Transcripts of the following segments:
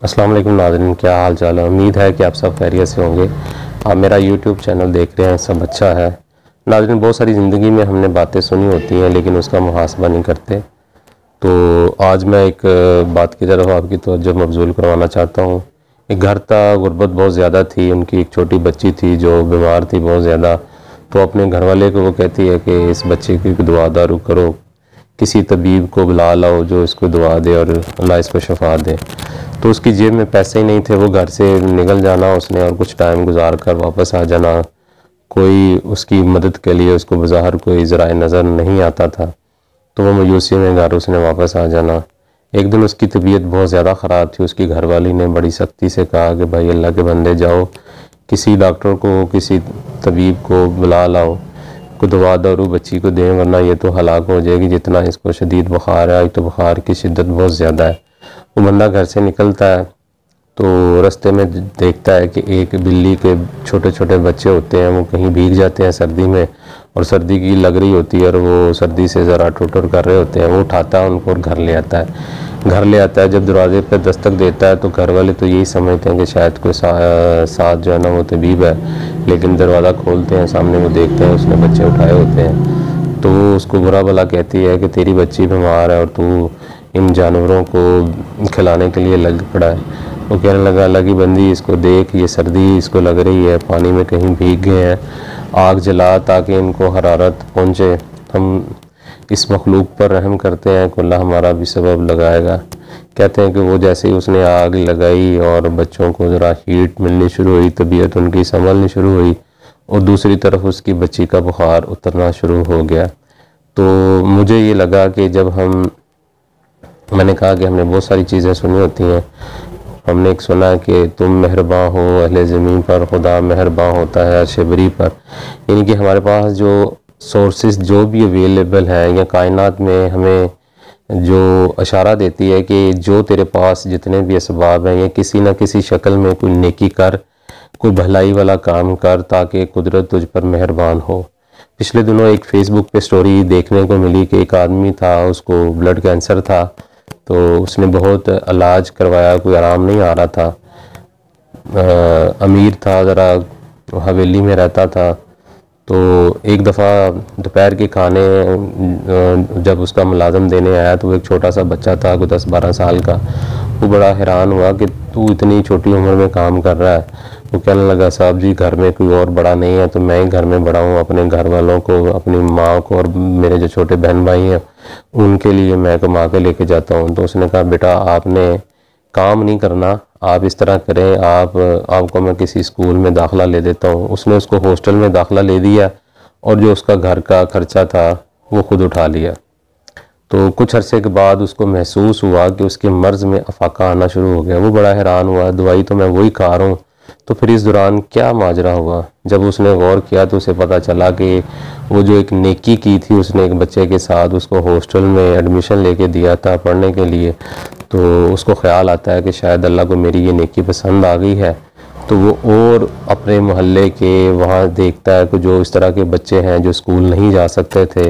अस्सलाम वालेकुम नाज़रीन, क्या हाल चाल है। उम्मीद है कि आप सब खैरियत से होंगे। आप मेरा यूट्यूब चैनल देख रहे हैं, सब अच्छा है। नाज़रीन, बहुत सारी ज़िंदगी में हमने बातें सुनी होती हैं लेकिन उसका मुहासबा नहीं करते। तो आज मैं एक बात की तरफ आपकी तवज्जो मबज़ूल करवाना चाहता हूँ। एक घर था, गुर्बत बहुत ज़्यादा थी, उनकी एक छोटी बच्ची थी जो बीमार थी बहुत ज़्यादा। तो अपने घर वाले को वो कहती है कि इस बच्चे की दुआ दारू करो, किसी तबीब को बुला लाओ जो इसको दुआ दे और अल्लाह इसको शफा दे। तो उसकी जेब में पैसे ही नहीं थे, वो घर से निकल जाना उसने और कुछ टाइम गुजार कर वापस आ जाना। कोई उसकी मदद के लिए उसको बज़ाहिर कोई ज़राए नज़र नहीं आता था। तो वो मायूसी में घर उसने वापस आ जाना। एक दिन उसकी तबीयत बहुत ज़्यादा ख़राब थी। उसकी घरवाली ने बड़ी सख्ती से कहा कि भाई अल्लाह के बंदे जाओ, किसी डॉक्टर को, किसी तबीब को बुला लाओ, को दवा दारू बच्ची को दें, वरना ये तो हलाक हो जाएगी। जितना इसको शदीद बुखार है, तो बुखार की शिद्दत बहुत ज़्यादा है। वो बंदा घर से निकलता है तो रास्ते में देखता है कि एक बिल्ली के छोटे छोटे बच्चे होते हैं, वो कहीं भीग जाते हैं सर्दी में, और सर्दी की लग रही होती है और वो सर्दी से ज़रा टुटर कर रहे होते हैं। वो उठाता है उनको और घर ले आता है। जब दरवाजे पर दस्तक देता है तो घर वाले तो यही समझते हैं कि शायद कोई साथ जो है ना वो तबीब है, लेकिन दरवाज़ा खोलते हैं, सामने वो देखते हैं उसने बच्चे उठाए होते हैं। तो वो उसको बुरा भला कहती है कि तेरी बच्ची बीमार है और तू इन जानवरों को खिलाने के लिए लग पड़ा है। वो कहने लगा, अल्लाह की बंदी इसको देख, ये सर्दी इसको लग रही है, पानी में कहीं भीग गए हैं, आग जला ताकि इनको हरारत पहुँचे। हम इस मखलूक पर रहम करते हैं कि अल्लाह हमारा भी सबब लगाएगा। कहते हैं कि वो जैसे ही उसने आग लगाई और बच्चों को ज़रा हीट मिलनी शुरू हुई, तबीयत उनकी संभलनी शुरू हुई, और दूसरी तरफ उसकी बच्ची का बुखार उतरना शुरू हो गया। तो मुझे ये लगा कि मैंने कहा कि हमने बहुत सारी चीज़ें सुनी होती हैं। हमने एक सुना कि तुम मेहरबान हो अहले ज़मीन पर, खुदा मेहरबान होता है शबरी पर। यानी कि हमारे पास जो सोर्सेज जो भी अवेलेबल हैं या कायनात में हमें जो इशारा देती है कि जो तेरे पास जितने भी असबाब हैं, ये किसी न किसी शक्ल में कोई नेकी कर, कोई भलाई वाला काम कर, ताकि कुदरत तुझ पर मेहरबान हो। पिछले दिनों एक फेसबुक पे स्टोरी देखने को मिली कि एक आदमी था, उसको ब्लड कैंसर था, तो उसने बहुत इलाज करवाया, कोई आराम नहीं आ रहा था। अमीर था, ज़रा हवेली में रहता था। तो एक दफ़ा दोपहर के खाने जब उसका मुलाजम देने आया तो एक छोटा सा बच्चा था, कोई 10-12 साल का। वो बड़ा हैरान हुआ कि तू इतनी छोटी उम्र में काम कर रहा है। वो कहने लगा, साहब जी घर में कोई और बड़ा नहीं है, तो मैं ही घर में बड़ा हूँ। अपने घर वालों को, अपनी माँ को और मेरे जो छोटे बहन भाई हैं उनके लिए मैं कमा के लेके जाता हूँ। तो उसने कहा, बेटा आपने काम नहीं करना, आप इस तरह करें, आपको मैं किसी स्कूल में दाखिला ले देता हूँ। उसने उसको हॉस्टल में दाखिला ले दिया और जो उसका घर का खर्चा था वो खुद उठा लिया। तो कुछ अरसे के बाद उसको महसूस हुआ कि उसके मर्ज़ में अफाका आना शुरू हो गया। वो बड़ा हैरान हुआ, दवाई तो मैं वही खा रहा हूँ, तो फिर इस दौरान क्या माजरा हुआ। जब उसने गौर किया तो उसे पता चला कि वो जो एक नेकी की थी उसने एक बच्चे के साथ, उसको हॉस्टल में एडमिशन लेके दिया था पढ़ने के लिए। तो उसको ख्याल आता है कि शायद अल्लाह को मेरी ये नेकी पसंद आ गई है। तो वो और अपने मोहल्ले के वहाँ देखता है कि जो इस तरह के बच्चे हैं जो स्कूल नहीं जा सकते थे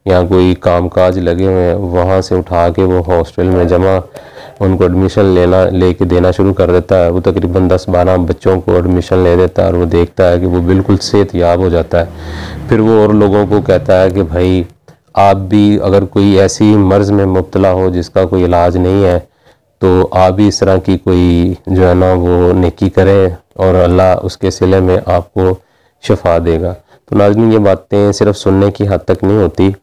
या कोई कामकाज लगे हुए हैं, वहाँ से उठा के वो हॉस्टल में जमा उनको एडमिशन लेके देना शुरू कर देता है। वो तकरीबन 10-12 बच्चों को एडमिशन ले देता है और वो देखता है कि वो बिल्कुल सेहतयाब हो जाता है। फिर वो और लोगों को कहता है कि भाई आप भी अगर कोई ऐसी मर्ज़ में मुब्तला हो जिसका कोई इलाज नहीं है, तो आप भी इस तरह की कोई जो है ना वो नेकी करें और अल्लाह उसके सिले में आपको शफा देगा। तो नाज़रीन, ये बातें सिर्फ सुनने की हद तक नहीं होती,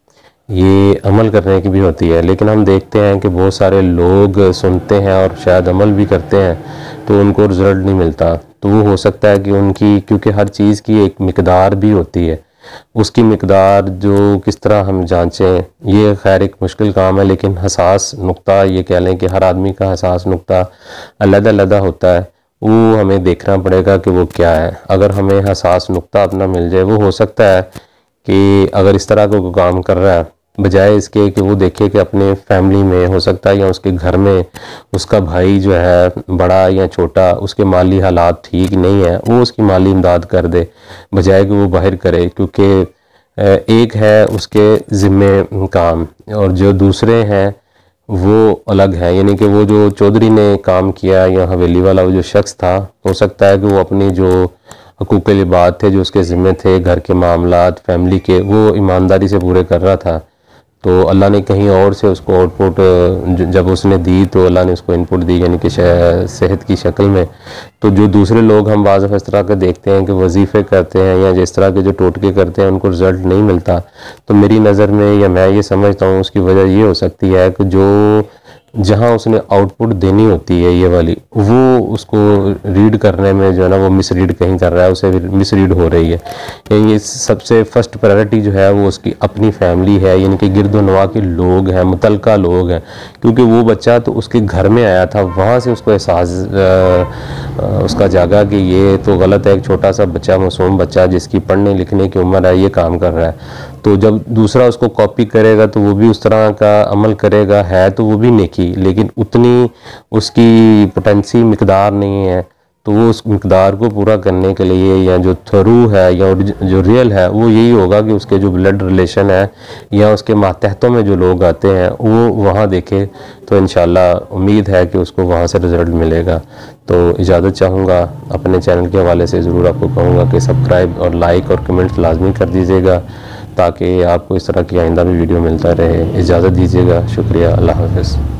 ये अमल करने की भी होती है। लेकिन हम देखते हैं कि बहुत सारे लोग सुनते हैं और शायद अमल भी करते हैं तो उनको रिज़ल्ट नहीं मिलता। तो वो हो सकता है कि उनकी, क्योंकि हर चीज़ की एक मिकदार भी होती है, उसकी मिकदार जो किस तरह हम जांचें, ये खैर एक मुश्किल काम है। लेकिन हसास नुक्ता, ये कह लें कि हर आदमी का हसास नुक्ता अलग-अलग होता है, वो हमें देखना पड़ेगा कि वो क्या है। अगर हमें हसास नुक्ता अपना मिल जाए, वो हो सकता है कि अगर इस तरह का कोई काम कर रहा है, बजाय इसके कि वो देखे कि अपने फैमिली में हो सकता है या उसके घर में उसका भाई जो है बड़ा या छोटा, उसके माली हालात ठीक नहीं है, वो उसकी माली इमदाद कर दे, बजाय कि वो बाहर करे। क्योंकि एक है उसके ज़िम्मे काम और जो दूसरे हैं वो अलग है। यानी कि वो जो चौधरी ने काम किया या हवेली वाला वो जो शख्स था, हो सकता है कि वो अपनी जो हकूक़ लिबाद थे, जो उसके ज़िम्मे थे, घर के मामलात, फैमिली के, वो ईमानदारी से पूरे कर रहा था। तो अल्लाह ने कहीं और से उसको आउटपुट जब उसने दी तो अल्लाह ने उसको इनपुट दी, यानी कि सेहत की शक्ल में। तो जो दूसरे लोग हम बाज़ इस तरह के देखते हैं कि वजीफ़े करते हैं या जिस तरह के जो टोटके करते हैं उनको रिज़ल्ट नहीं मिलता, तो मेरी नज़र में या मैं ये समझता हूँ उसकी वजह ये हो सकती है कि जो जहाँ उसने आउटपुट देनी होती है ये वाली, वो उसको रीड करने में जो है ना वो मिसरीड कहीं कर रहा है, उसे मिसरीड हो रही है। ये सबसे फर्स्ट प्रायोरिटी जो है वो उसकी अपनी फैमिली है, यानी कि गिरदोनवा के लोग हैं, मुतलका लोग हैं। क्योंकि वो बच्चा तो उसके घर में आया था, वहाँ से उसको एहसास उसका जागा कि ये तो गलत है, एक छोटा सा बच्चा, मासूम बच्चा जिसकी पढ़ने लिखने की उम्र है, ये काम कर रहा है। तो जब दूसरा उसको कॉपी करेगा तो वो भी उस तरह का अमल करेगा, है तो वो भी नेकी, लेकिन उतनी उसकी पोटेंसी मिकदार नहीं है। तो वो उस मिकदार को पूरा करने के लिए या जो थ्रू है या जो रियल है वो यही होगा कि उसके जो ब्लड रिलेशन है या उसके मातहतों में जो लोग आते हैं वो वहाँ देखे, तो इंशाल्लाह उम्मीद है कि उसको वहाँ से रिज़ल्ट मिलेगा। तो इजाज़त चाहूँगा, अपने चैनल के हवाले से ज़रूर आपको कहूँगा कि सब्सक्राइब और लाइक और कमेंट लाजमी कर दीजिएगा, ताकि आपको इस तरह की आइंदा भी वीडियो मिलता रहे। इजाज़त दीजिएगा, शुक्रिया, अल्लाह हाफ़िज़।